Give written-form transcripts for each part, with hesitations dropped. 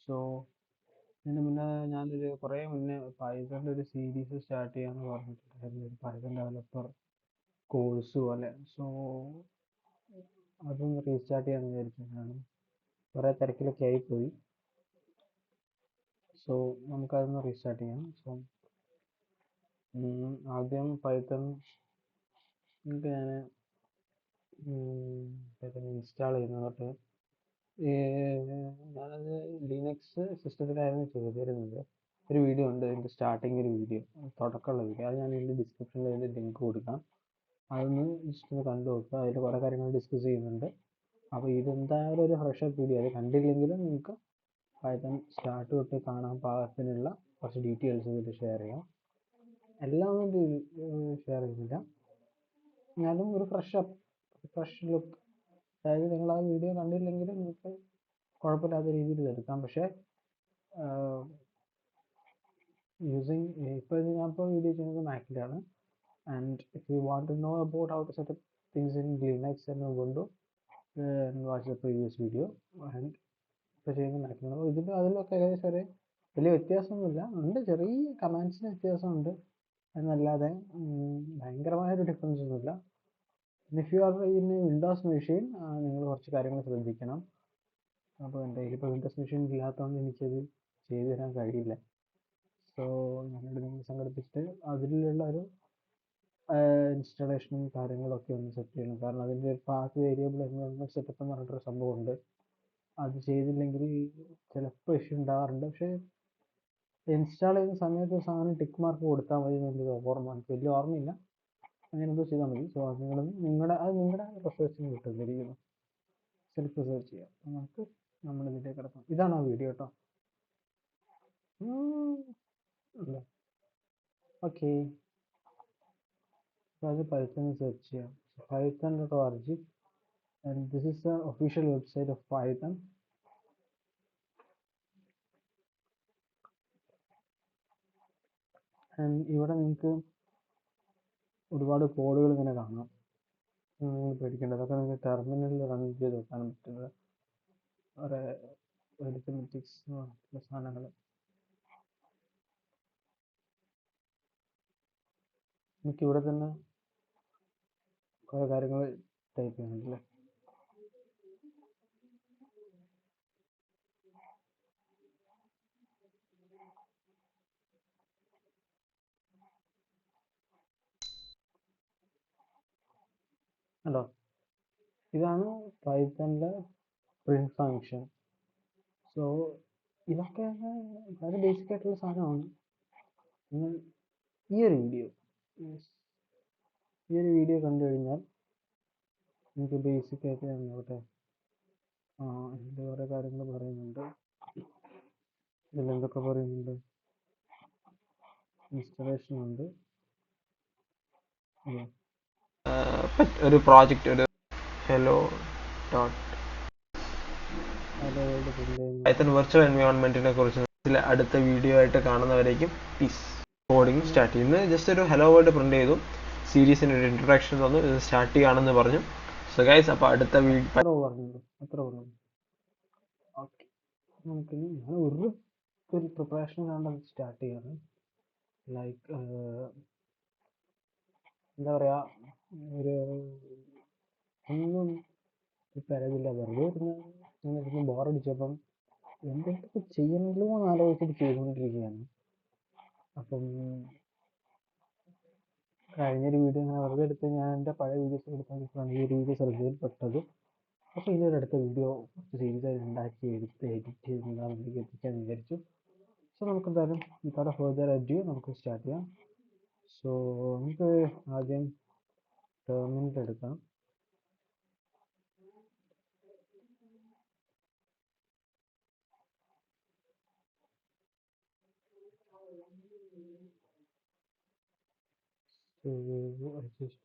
So ഇതിന് മുന്നേ ഞാനൊരു കുറേ മുന്നേ പൈത്തണിൻ്റെ ഒരു സീരീസ് സ്റ്റാർട്ട് ചെയ്യാമെന്ന് പറഞ്ഞിട്ടുണ്ടായിരുന്നു, ഒരു പൈത്തൺ ഡെവലപ്പർ കോഴ്സ് പോലെ. സോ അതൊന്ന് റീസ്റ്റാർട്ട് ചെയ്യാമെന്ന് വിചാരിച്ചു. ഞാൻ കുറേ തിരക്കിലൊക്കെ ആയിപ്പോയി. സോ നമുക്കതൊന്ന് റീസ്റ്റാർട്ട് ചെയ്യാം. സോ ആദ്യം പൈത്തൺ ഞാൻ പൈത്തൺ ഇൻസ്റ്റാൾ ചെയ്യുന്നത്. ഞാനത് ലിനക്സ് സിസ്റ്റത്തിലായിരുന്നു ചെയ്തിരുന്നത്. ഒരു വീഡിയോ ഉണ്ട്, ഇതിൻ്റെ സ്റ്റാർട്ടിങ് ഒരു വീഡിയോ, തുടക്കമുള്ള വീഡിയോ. അത് ഞാൻ ഇതിൻ്റെ ഡിസ്ക്രിപ്ഷനിൽ അതിൻ്റെ ലിങ്ക് കൊടുക്കാം. അതൊന്ന് ജസ്റ്റ് ഒന്ന് കണ്ടു നോക്കുക. അതിൽ കുറേ കാര്യങ്ങൾ ഡിസ്കസ് ചെയ്യുന്നുണ്ട്. അപ്പോൾ ഇതെന്തായാലും ഒരു ഫ്രഷ് വീഡിയോ. അത് കണ്ടില്ലെങ്കിലും നിങ്ങൾക്ക് പൈത്തൺ സ്റ്റാർട്ട് തൊട്ട് കാണാൻ പാകത്തിനുള്ള കുറച്ച് ഡീറ്റെയിൽസ് ഇതിൽ ഷെയർ ചെയ്യാം. എല്ലാം ഒന്നും ഷെയർ ചെയ്യുന്നില്ല, എന്നാലും ഒരു ഫ്രഷ് ലുക്ക്. അതായത് നിങ്ങൾ ആ വീഡിയോ കണ്ടില്ലെങ്കിലും നിങ്ങൾക്ക് കുഴപ്പമില്ലാത്ത രീതിയിൽ എടുക്കാം. പക്ഷേ യൂസിങ് ഇപ്പോൾ ഞാനിപ്പോൾ വീഡിയോ ചെയ്യുന്നത് മാക്കിലാണ്. And if you want to know about how to setup things in Linux and Ubuntu, watch the previous video. And ഇപ്പോൾ ചെയ്യുന്ന മാക്കിലാണ്. ഇതിൻ്റെ അതിലൊക്കെ ഏകദേശം ഒരേ വലിയ വ്യത്യാസമൊന്നുമില്ല. ഉണ്ട്, ചെറിയ കമാൻഡ്സിന് വ്യത്യാസമുണ്ട് എന്നല്ലാതെ ഭയങ്കരമായൊരു ഡിഫറൻസ് ഒന്നുമില്ല. If you are in Windows machine നിങ്ങൾ കുറച്ച് കാര്യങ്ങൾ ശ്രദ്ധിക്കണം. അപ്പോൾ എൻ്റെ കയ്യിലിപ്പോൾ വിൻഡോസ് മെഷീൻ ഇല്ലാത്തതുകൊണ്ട് എനിക്കത് ചെയ്തു തരാൻ കഴിയില്ല. സോ ഞാനിവിടെ നിങ്ങൾ സംഘടിപ്പിച്ചിട്ട് അതിലുള്ള ഒരു ഇൻസ്റ്റാളേഷനും കാര്യങ്ങളൊക്കെ ഒന്ന് സെറ്റ് ചെയ്യണം. കാരണം അതിൻ്റെ ഒരു പാത്ത് വേരിയബിൾ എൻവയോൺമെൻറ്റ് സെറ്റപ്പ് എന്ന് പറഞ്ഞിട്ടൊരു സംഭവമുണ്ട്. അത് ചെയ്തില്ലെങ്കിൽ ചിലപ്പോൾ ഇഷ്യൂ ഉണ്ടാകാറുണ്ട്. പക്ഷേ ഇൻസ്റ്റാൾ ചെയ്യുന്ന സമയത്ത് സാധനം ടിക്ക് മാർക്ക് കൊടുത്താൽ മതി എന്നുള്ളൊരു ഓർമ്മ, എനിക്ക് വലിയ ഓർമ്മയില്ല. അങ്ങനെ എന്തോ ചെയ്താൽ മതി. സോ അത് നിങ്ങളുടെ റിസർച്ചിന് കിട്ടുന്നിരിക്കുന്നു, സെൽഫ് റിസർച്ച് ചെയ്യാം. നമുക്ക് നമ്മളിതിലേക്ക് കിടക്കാം. ഇതാണ് ആ വീഡിയോ കേട്ടോ. ഓക്കെ, അത് പൈത്തൺ സെർച്ച് ചെയ്യാം. python.org, and this is the official website of Python. And ഇവിടെ നിങ്ങൾക്ക് ഒരുപാട് കോഡുകൾ ഇങ്ങനെ കാണാം. പേടിക്കേണ്ടതൊക്കെ നിങ്ങൾക്ക് ടെർമിനലിൽ റൺ ചെയ്ത് വെക്കാൻ പറ്റുന്നത് കുറേ അരിത്തമെറ്റിക്സ് സാധനങ്ങൾ. എനിക്കിവിടെ തന്നെ കുറേ കാര്യങ്ങൾ ടൈപ്പ് ചെയ്യുന്നുണ്ടല്ലേ. ഹലോ, ഇതാണ് പൈത്തണിലെ പ്രിന്റ് ഫങ്ഷൻ. സോ ഇതൊക്കെ വളരെ ബേസിക് ആയിട്ടുള്ള സാധനമാണ്. നിങ്ങൾ ഈ ഒരു വീഡിയോ കണ്ടു കഴിഞ്ഞാൽ എനിക്ക് ബേസിക് ആയിട്ട് നോട്ടെ ഇതിൻ്റെ കുറേ കാര്യങ്ങൾ പറയുന്നുണ്ട്. ഇതിലെന്തൊക്കെ പറയുന്നുണ്ട്? ഇൻസ്റ്റലേഷൻ ഉണ്ട്, ഒരു പ്രോജക്റ്റ്, ഒരു ഹലോ പൈത്തൺ വെർച്വൽ എൻവയോൺമെന്റിനെ കുറിച്ച് അടുത്ത വീഡിയോ ആയിട്ട് കാണുന്നവരേക്കും പീസ്. കോഡിങ് സ്റ്റാർട്ട് ചെയ്യുന്നത് ജസ്റ്റ് ഒരു ഹലോ വേർഡ് പ്രിന്റ് ചെയ്തു, സീരീസിന് ഒരു ഇൻട്രൊഡക്ഷൻ തന്നു, ഇത് സ്റ്റാർട്ട് ചെയ്യുകയാണെന്ന് പറഞ്ഞു. സോ ഗൈസ്, അപ്പോൾ അടുത്ത വീഡിയോ ഓക്കെ. നമുക്ക് ഞാൻ ഒരു പ്രിപ്പറേഷൻ കണ്ടത് സ്റ്റാർട്ട് ചെയ്യാണ്. ലൈക്ക് എന്താ പറയുക, ഒരു ഒന്നും പറയുന്നില്ല, വെറുതെ ഇരുന്ന് ബോറടിച്ചപ്പം എന്തെങ്കിലും ചെയ്യണമല്ലോ എന്ന് ആലോചിച്ചിട്ട് ചെയ്തുകൊണ്ടിരിക്കുകയാണ്. അപ്പം കഴിഞ്ഞൊരു വീഡിയോ ഞാൻ വെറുതെ എടുത്ത് ഞാൻ എൻ്റെ പഴയ വീഡിയോസ് എടുത്തോണ്ടിരിക്കുകയാണ് ഈ വീഡിയോ ശ്രദ്ധയിൽപ്പെട്ടത്. അപ്പോൾ ഇനി അടുത്ത വീഡിയോ സീരീസ് ആയിട്ട് ഉണ്ടാക്കി എഡിറ്റ് ചെയ്ത് നിങ്ങളിലേക്ക് എത്തിക്കാമെന്ന് വിചാരിച്ചു. സോ നമുക്ക് എന്തായാലും വിത്തൗട്ട് ഫർദർ അഡ്യൂ നമുക്ക് സ്റ്റാർട്ട് ചെയ്യാം. സോ നമുക്ക് ആദ്യം ടെർമിനൽ എടുക്കാം. So I just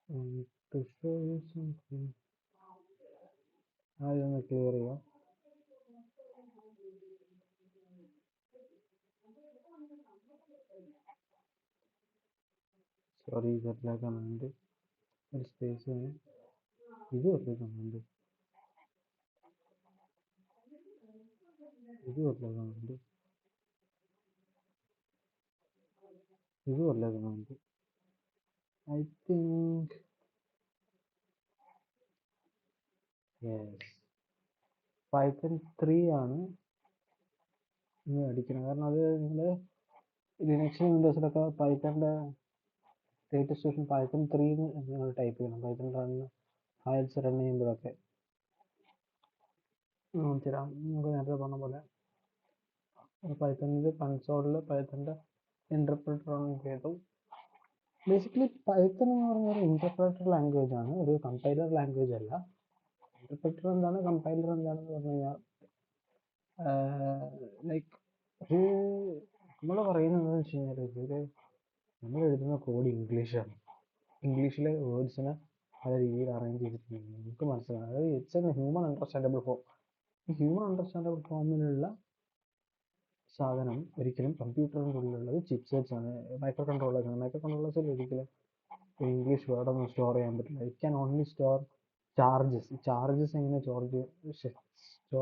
want to show you something. അതൊന്ന് ക്ലിയർ ചെയ്യാം. സോറി, ഇതെല്ലാം കമാൻഡ് ഒരു സ്പേസ് ഇത് ഒരു കമാൻഡ്. ഇത് വല്ലതും ഇത് വല്ലതും ഐ തിങ്ക് യെസ് പൈത്തൺ 3 ആണ് നിങ്ങൾ അടിക്കണം. കാരണം അത് നിങ്ങൾ ലിനക്സിലും വിൻഡോസിലൊക്കെ പൈത്തണിൻ്റെ ലേറ്റസ്റ്റ് വേർഷൻ പൈത്തൺ 3 നിങ്ങൾ ടൈപ്പ് ചെയ്യണം. പൈത്തൺ ഫയൽസ് റൺ ചെയ്യുമ്പോഴൊക്കെ തരാം. നമുക്ക് നേരത്തെ പറഞ്ഞ പോലെ പൈത്തണിൽ കൺസോളിൽ പൈത്തണിൻ്റെ ഇൻ്റർപ്രിറ്റർ റൺ ചെയ്തു. ബേസിക്കലി പൈത്തൺ എന്ന് പറഞ്ഞ ഒരു ഇൻ്റർപ്രിറ്റർ ലാംഗ്വേജ് ആണ്, ഒരു കമ്പൈലർ ലാംഗ്വേജ് അല്ല. ഇൻ്റർപ്രിറ്റർ എന്താണ്, കമ്പൈലർ എന്താണെന്ന് പറഞ്ഞു കഴിഞ്ഞാൽ ലൈക്ക് ഒരു നമ്മൾ പറയുന്നത് വെച്ച് കഴിഞ്ഞാൽ ഒരു നമ്മൾ എഴുതുന്ന കോഡ് ഇംഗ്ലീഷാണ്. ഇംഗ്ലീഷിലെ വേർഡ്സിനെ പല രീതിയിൽ അറേഞ്ച് ചെയ്തിട്ടുണ്ട്, നമുക്ക് മനസ്സിലാവും. അതായത് it's an human understandable form. ഈ ഹ്യൂമൻ അണ്ടർസ്റ്റാൻഡബിൾ ഫോമിലുള്ള സാധനം ഒരിക്കലും കമ്പ്യൂട്ടറിൻ്റെ ഉള്ളിലുള്ളത് ചിപ്സെറ്റ്സ് ആണ്, മൈക്രോ കൺട്രോളേഴ്സ് ആണ്. മൈക്രോ കൺട്രോളേഴ്സിൽ ഒരിക്കലും ഇംഗ്ലീഷ് വേർഡൊന്നും സ്റ്റോർ ചെയ്യാൻ പറ്റില്ല. It can only store charges. Charges എങ്ങനെ സ്റ്റോർ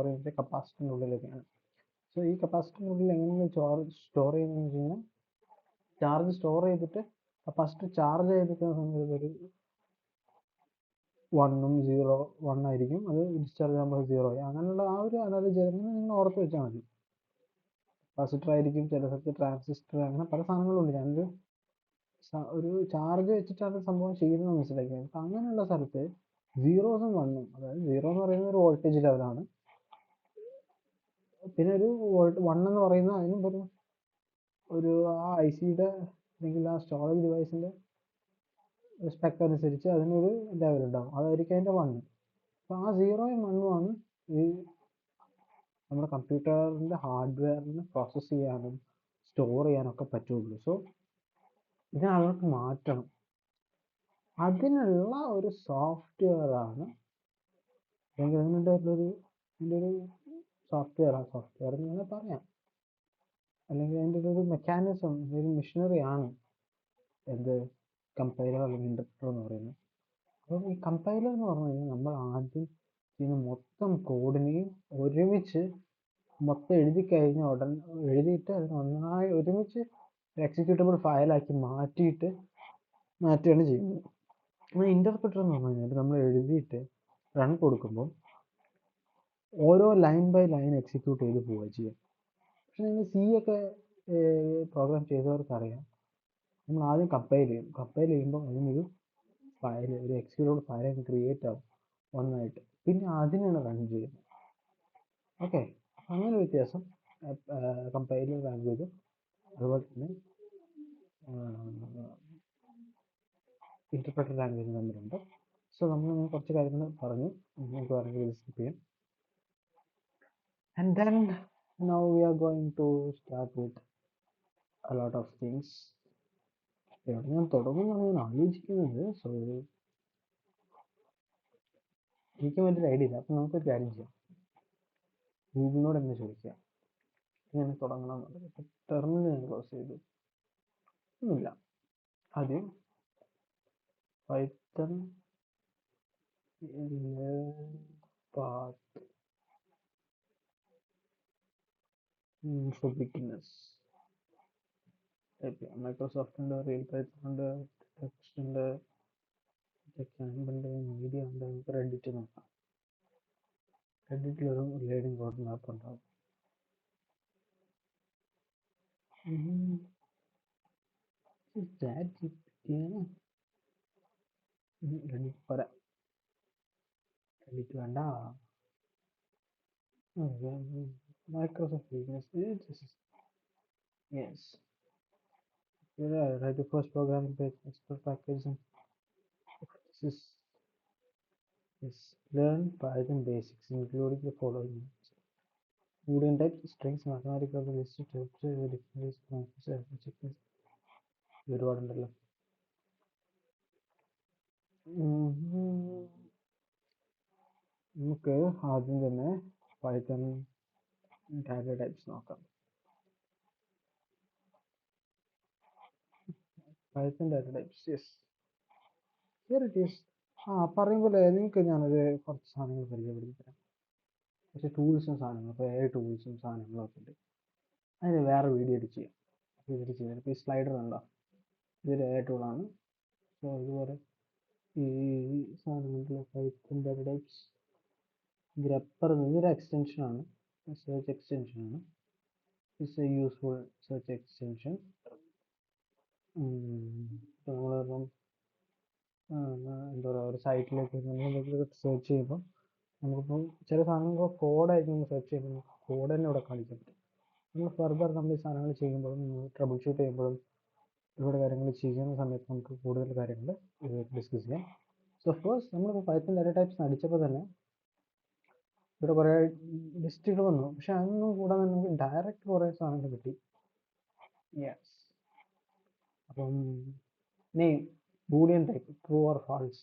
ചെയ്യുന്നത് കപ്പാസിറ്ററിൻ്റെ ഉള്ളിലൊക്കെയാണ്. സോ ഈ കപ്പാസിറ്ററിൻ്റെ ഉള്ളിൽ എങ്ങനെ സ്റ്റോർ ചെയ്യുന്നതെന്ന് വെച്ച് കഴിഞ്ഞാൽ ചാർജ് സ്റ്റോർ ചെയ്തിട്ട് കപ്പാസിറ്റർ ചാർജ് ചെയ്തിരിക്കുന്ന സമയത്ത് ഒരു 1 ആയിരിക്കും, അത് ഡിസ്ചാർജ് ആകുമ്പോൾ 0 ആയി. അങ്ങനെയുള്ള ആ ഒരു അനാലജി നിങ്ങൾ ഓർത്ത് വെച്ചാൽ മതി. കപ്പാസിറ്റർ ആയിരിക്കും, ചില സ്ഥലത്ത് ട്രാൻസിസ്റ്റർ, അങ്ങനെ പല സാധനങ്ങളുണ്ട്. ഞാനൊരു ഒരു ചാർജ് വെച്ചിട്ടാണ് സംഭവം ചെയ്യുന്നത് മനസ്സിലാക്കിയത്. അപ്പം അങ്ങനെയുള്ള സ്ഥലത്ത് സീറോസും വണ്ണും, അതായത് 0 എന്ന് പറയുന്നത് ഒരു വോൾട്ടേജ് ലെവലാണ്, പിന്നെ ഒരു 1 എന്ന് പറയുന്നത് അതിനും ഒരു ആ ഐ സിയുടെ അല്ലെങ്കിൽ ആ സ്റ്റോറേജ് ഡിവൈസിൻ്റെ സ്പെക് അനുസരിച്ച് അതിനൊരു ലെവൽ ഉണ്ടാവും, അതായിരിക്കും അതിൻ്റെ 1. അപ്പോൾ ആ 0യും 1ഉം ആണ് ഈ നമ്മുടെ കമ്പ്യൂട്ടറിൻ്റെ ഹാർഡ്വെയറിനെ പ്രോസസ്സ് ചെയ്യാനും സ്റ്റോർ ചെയ്യാനൊക്കെ പറ്റുള്ളൂ. സോ ഇതിനകത്ത് മാറ്റണം. അതിനുള്ള ഒരു സോഫ്റ്റ്വെയർ ആണ്, അല്ലെങ്കിൽ ഇതിൻ്റെ ഒരു സോഫ്റ്റ്വെയർ എന്ന് തന്നെ പറയാം, അല്ലെങ്കിൽ അതിൻ്റെ ഒരു മെക്കാനിസം, ഒരു മെഷീനറി ആണ് എന്ത് കമ്പൈലർ അല്ലെങ്കിൽ ഇൻ്റർപ്രിറ്റർ എന്ന് പറയുന്നത്. അപ്പോൾ ഈ കമ്പൈലർ എന്ന് പറഞ്ഞു കഴിഞ്ഞാൽ നമ്മൾ ആദ്യം ചെയ്യുന്ന മൊത്തം കോഡിനെയും ഒരുമിച്ച് മൊത്തം എഴുതിയിട്ട് അതിന് ഒന്നായി ഒരുമിച്ച് എക്സിക്യൂട്ടബിൾ ഫയലാക്കി മാറ്റുകയാണ് ചെയ്യുന്നത്. അപ്പോൾ ഇൻ്റർപ്രിറ്റർ എന്ന് പറഞ്ഞു കഴിഞ്ഞാൽ നമ്മൾ എഴുതിയിട്ട് റൺ കൊടുക്കുമ്പോൾ ഓരോ ലൈൻ ബൈ ലൈൻ എക്സിക്യൂട്ട് ചെയ്ത് പോവുക ചെയ്യുക. പക്ഷെ നിങ്ങൾ സി ഒക്കെ പ്രോഗ്രാം ചെയ്തവർക്കറിയാം, നമ്മൾ ആദ്യം കമ്പൈൽ ചെയ്യുമ്പോൾ അതിനൊരു ഫയൽ, ഒരു എക്സിക്യൂട്ടബിൾ ഫയൽ ക്രിയേറ്റ് ആവും ഒന്നായിട്ട്, പിന്നെ അതിനാണ് റൺ ചെയ്യുന്നത്. ഓക്കെ, അങ്ങനെ വ്യത്യാസം കമ്പൈലർ ലാംഗ്വേജും അതുപോലെ തന്നെ ഇൻ്റർപ്രിറ്റർ ലാംഗ്വേജും തമ്മിലുണ്ട്. സോ നമ്മൾ കുറച്ച് കാര്യങ്ങൾ പറഞ്ഞു, നമുക്ക് വേണമെങ്കിൽ ഡിസ്കസ് ചെയ്യാം. And then now we are going to start with a lot of things. എവിടെ ഞാൻ തുടങ്ങുമെന്നാണ് ഞാൻ ആലോചിക്കുന്നത്. സോ എനിക്ക് വലിയൊരു ഐഡിയ ഇല്ല. അപ്പം നമുക്കൊരു കാര്യം ചെയ്യാം, ഗൂഗിളിനോട് തന്നെ ചോദിക്കാം ഇങ്ങനെ തുടങ്ങണം എന്നുള്ളത്. ടെർമിനൽ ഞാൻ ക്ലോസ് ചെയ്തു, ഒന്നുമില്ല. ആദ്യം Python path for beginners type ചെയ്യാം. മൈക്രോസോഫ്റ്റ് ഉണ്ട്, റിയൽ പൈത്തൺ ഉണ്ട്, ടെക്സ്റ്റ് ഉണ്ട്, ക്യാമ്പുണ്ട്, മീഡിയ ഉണ്ട്. നമുക്ക് റെഡിറ്റ് നോക്കാം. റെഡിറ്റിലൊരു ലേണിംഗ് റോഡ് മാപ്പ് ഉണ്ടാവും. റെഡിറ്റ് പോരാ, റെഡിറ്റ് വേണ്ട. Microsoft Business. Yes. Yeah, write the first programming page, export package. This is learn Python basics, including the following: Boolean types, strings, mathematical list, ഒരുപാടുണ്ടല്ലോ. നമുക്ക് ആദ്യം തന്നെ Python data types നോക്കാം. Python data types, yes, here it is. പറയുമ്പോൾ നിങ്ങൾക്ക് ഞാനൊരു കുറച്ച് സാധനങ്ങൾ പരിചയപ്പെടുത്തി തരാം. ടൂൾസും സാധനങ്ങളും, ഇപ്പോൾ AI ടൂൾസും സാധനങ്ങളൊക്കെ ഉണ്ട്. അതിന് വേറെ വീഡിയോ എഡിറ്റ് ചെയ്യാം. ഇതിൽ ചെയ്യാം. ഇപ്പോൾ ഈ സ്ലൈഡർ ഉണ്ടോ, ഇതൊരു AI ടൂളാണ്. സോ ഇതുപോലെ ഈ സാധനങ്ങളിലെ പൈപ്പിൻ്റെ ടൈപ്സ് ഗ്രപ്പർ ഇതൊരു എക്സ്റ്റൻഷനാണ്, സെർച്ച് എക്സ്റ്റൻഷനാണ്. It's a useful search extension. നമ്മളിപ്പം എന്താ പറയുക, ഒരു സൈറ്റിലേക്ക് നമ്മൾ എന്തെങ്കിലും സെർച്ച് ചെയ്യുമ്പോൾ നമുക്കിപ്പോൾ ചില സാധനങ്ങൾ കോഡായിരിക്കും നമ്മൾ സെർച്ച് ചെയ്യുമ്പോൾ കോഡ് തന്നെ ഇവിടെ കാണിക്കാൻ പറ്റും. നമ്മൾ ഫർദർ നമ്മൾ ഈ സാധനങ്ങൾ ചെയ്യുമ്പോഴും ട്രബിൾ ഷൂട്ട് ചെയ്യുമ്പോഴും ഒരുപാട് കാര്യങ്ങൾ ചെയ്യുന്ന സമയത്ത് നമുക്ക് കൂടുതൽ കാര്യങ്ങൾ ഡിസ്കസ് ചെയ്യാം. സോ ഫസ്റ്റ് നമ്മളിപ്പോൾ പൈത്തൺ ഡാറ്റ ടൈപ്സ് അടിച്ചപ്പോൾ തന്നെ ഇവിടെ കുറേ ലിസ്റ്റുകൾ വന്നു. പക്ഷെ അതൊന്നും കൂടാതെ നമുക്ക് ഡയറക്റ്റ് കുറേ സാധനങ്ങൾ കിട്ടി. യെസ്. അപ്പം name boolean type true or false.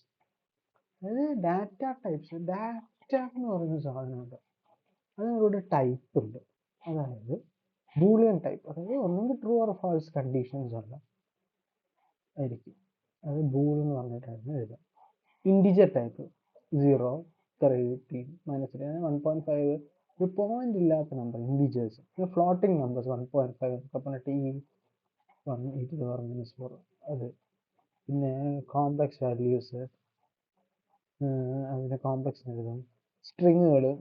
അതായത് ഡാറ്റ ടൈപ്സ്, ഡാറ്റ എന്ന് പറയുന്ന സാധനമുണ്ട്, അതിനൊരു ടൈപ്പ് ഉണ്ട്. അതായത് ബൂളിയൻ ടൈപ്പ്, അതായത് ഒന്നെങ്കിൽ ട്രൂ ഓർ ഫാൾസ് കണ്ടീഷൻസ് ഉള്ള ആയിരിക്കും. അത് ബൂൾ എന്ന് പറഞ്ഞിട്ടായിരുന്നു എഴുതാം. ഇൻഡിജർ ടൈപ്പ് 0, 30, -3, 1.5, ഒരു പോയിന്റ് ഇല്ലാത്ത നമ്പർ ഇൻഡിജേഴ്സ്. പിന്നെ ഫ്ലോട്ടിംഗ് നമ്പേഴ്സ് 1.5 ഒക്കെ പറഞ്ഞിട്ട് ഈ 1, -4 അത്. പിന്നെ കോംപ്ലക്സ് വാല്യൂസ്, അതിൻ്റെ കോംപ്ലക്സ് എഴുതും. സ്ട്രിങ്ങുകളുടെ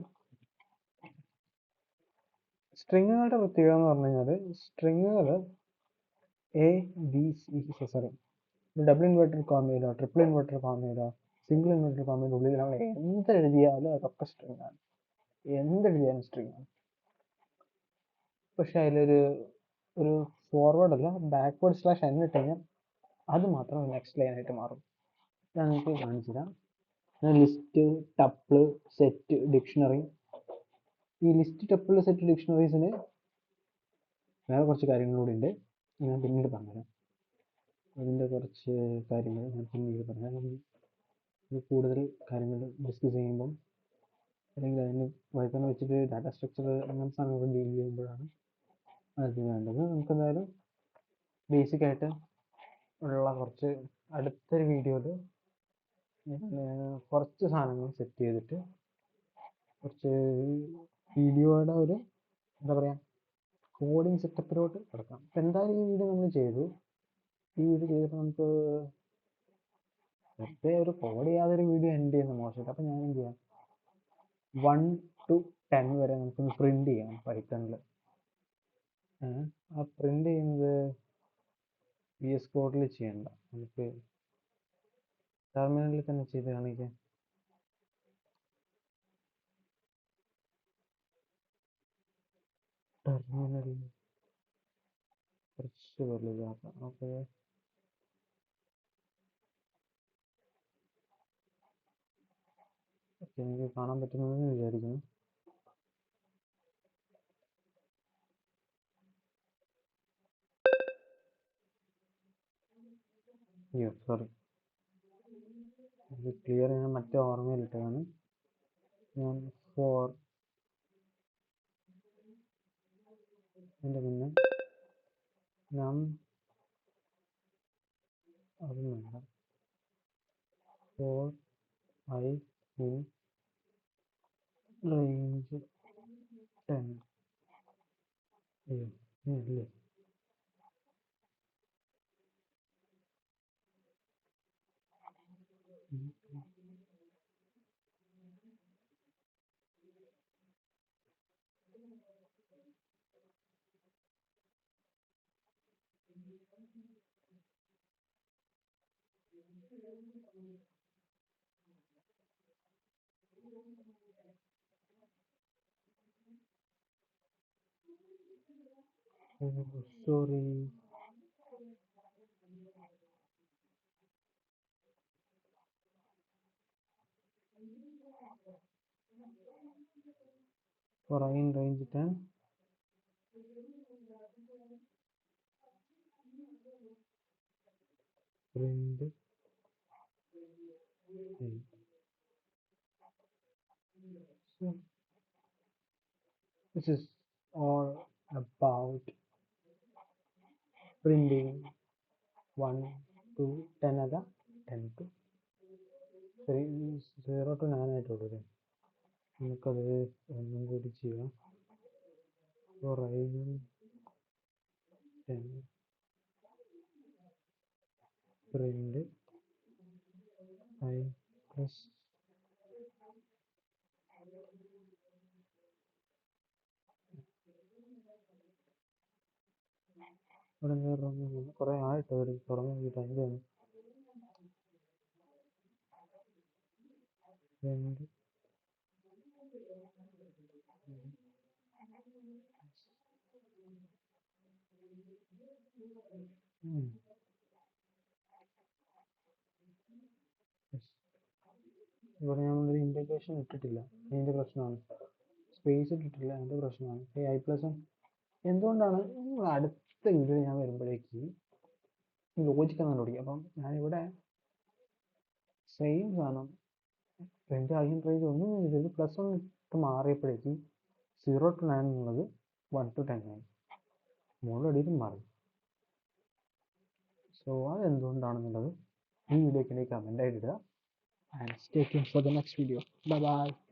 പ്രത്യേകത എന്ന് പറഞ്ഞു കഴിഞ്ഞാൽ സ്ട്രിങ്ങുകൾ ഡബിൾ ഇൻവെർട്ടർ കോമയിലോ ട്രിപ്പിൾ ഇൻവെർട്ടർ കോമയിലോ സിംഗിൾ ഇൻവെർട്ടർ കോമയിലോ ഉള്ളിൽ നമ്മൾ എന്തെഴുതിയാലും അതൊക്കെ സ്ട്രിങ് ആണ്. എന്തെഴുതിയാലും സ്ട്രിങ് ആണ്. പക്ഷെ അതിലൊരു ഫോർവേഡ് അല്ല ബാക്ക്വേർഡ് /n ഇട്ട് കഴിഞ്ഞാൽ അത് മാത്രം നെക്സ്റ്റ് ലൈൻ ആയിട്ട് മാറും. ഞാൻ നിങ്ങൾക്ക് കാണിച്ചു തരാം. List, tuple, set, dictionary. ഈ ലിസ്റ്റ്, ടപ്പിൾ, സെറ്റ്, ഡിക്ഷണറീസിന് വേറെ കുറച്ച് കാര്യങ്ങളൂടെ ഉണ്ട്, ഞാൻ പിന്നീട് പറഞ്ഞുതരാം. അതിൻ്റെ കുറച്ച് കാര്യങ്ങൾ ഞാൻ പിന്നീട് പറഞ്ഞുതരാം. കൂടുതൽ കാര്യങ്ങൾ ഡിസ്കസ് ചെയ്യുമ്പം അല്ലെങ്കിൽ അതിന് പൈത്തൺ വെച്ചിട്ട് ഡാറ്റ സ്ട്രക്ചർ അങ്ങനത്തെ സാധനങ്ങൾ ഡീൽ ചെയ്യുമ്പോഴാണ് അത് വേണ്ടത്. നമുക്കെന്തായാലും ബേസിക്കായിട്ട് ഉള്ള കുറച്ച് അടുത്തൊരു വീഡിയോയിൽ കുറച്ച് സാധനങ്ങൾ സെറ്റ് ചെയ്തിട്ട് കുറച്ച് വീഡിയോയുടെ ഒരു എന്താ പറയുക കോഡിങ് സെറ്റപ്പിലോട്ട് കിടക്കാം. അപ്പം എന്തായാലും ഈ വീഡിയോ നമ്മൾ ചെയ്തു. ഈ വീഡിയോ ചെയ്തപ്പോൾ നമുക്ക് വെറുതെ ഒരു കോഡ് ചെയ്യാതൊരു വീഡിയോ എൻഡ് ചെയ്യുന്ന മോശമില്ല. അപ്പം ഞാൻ എന്ത് ചെയ്യാം, 1 to 10 വരെ നമുക്കൊന്ന് പ്രിന്റ് ചെയ്യാം പൈത്തണിൽ. ആ പ്രിന്റ് ചെയ്യുന്നത് VS കോഡിൽ ചെയ്യണ്ട, നമുക്ക് ടെർമിനലിൽ തന്നെ ചെയ്ത് കാണിക്കാം. ടെർമിനലിൽ കുറച്ച് വലുതാക്കാം. ഓക്കെ, എനിക്ക് കാണാൻ പറ്റുന്നതെന്ന് വിചാരിക്കുന്നു. അയ്യോ സോറി, ഇത് ക്ലിയർ ചെയ്യാൻ മറ്റേ ഓർമ്മയിലിട്ടതാണ്. ഞാൻ 4 അതിൻ്റെ പിന്നെ നം അതും വേണ്ട, 4 I in range 10. അയ്യോ ഇല്ലേ, sorry. For I in range 10, print 8. So this is all about printing 1 to 10 അല്ല 10 to 0 to 9 ആയിട്ടുള്ളൂ. നമുക്കത് ഒന്നും കൂടി ചെയ്യാം. റൈസിങ് 10 പ്രിന്റ് I പ്ലസ് ഇവിടെ കുറെ ആയിട്ട് തുറന്നു നോക്കിയിട്ട് അതിൻ്റെ രണ്ട് ഇവിടെ ഞാനൊരു ഇൻറ്റഗ്രേഷൻ ഇട്ടിട്ടില്ല, അതിൻ്റെ പ്രശ്നമാണ്. സ്പേസ് ഇട്ടിട്ടില്ല, അതിൻ്റെ പ്രശ്നമാണ്. ഈ I പ്ലസും എന്തുകൊണ്ടാണ് അടുത്ത വീഡിയോ ഞാൻ വരുമ്പോഴേക്ക് ലോജിക്ക് കണ്ടുപിടിക്കും. അപ്പം ഞാനിവിടെ സെയിം സാധനം എൻ്റെ ഐയും റേഞ്ച് ഒന്നും ചെയ്തത് പ്ലസ് 1 ഇട്ട് മാറിയപ്പോഴേക്ക് 0 to 9 എന്നുള്ളത് 1 to 10 ആയി, മുകളിലടിയിലും മാറി. സോ അതെന്തുകൊണ്ടാണെന്നുള്ളത് ഈ വീഡിയോക്ക് കമൻ്റ് ആയിട്ട് ഇടുക. And stay tuned for the next video. Bye bye.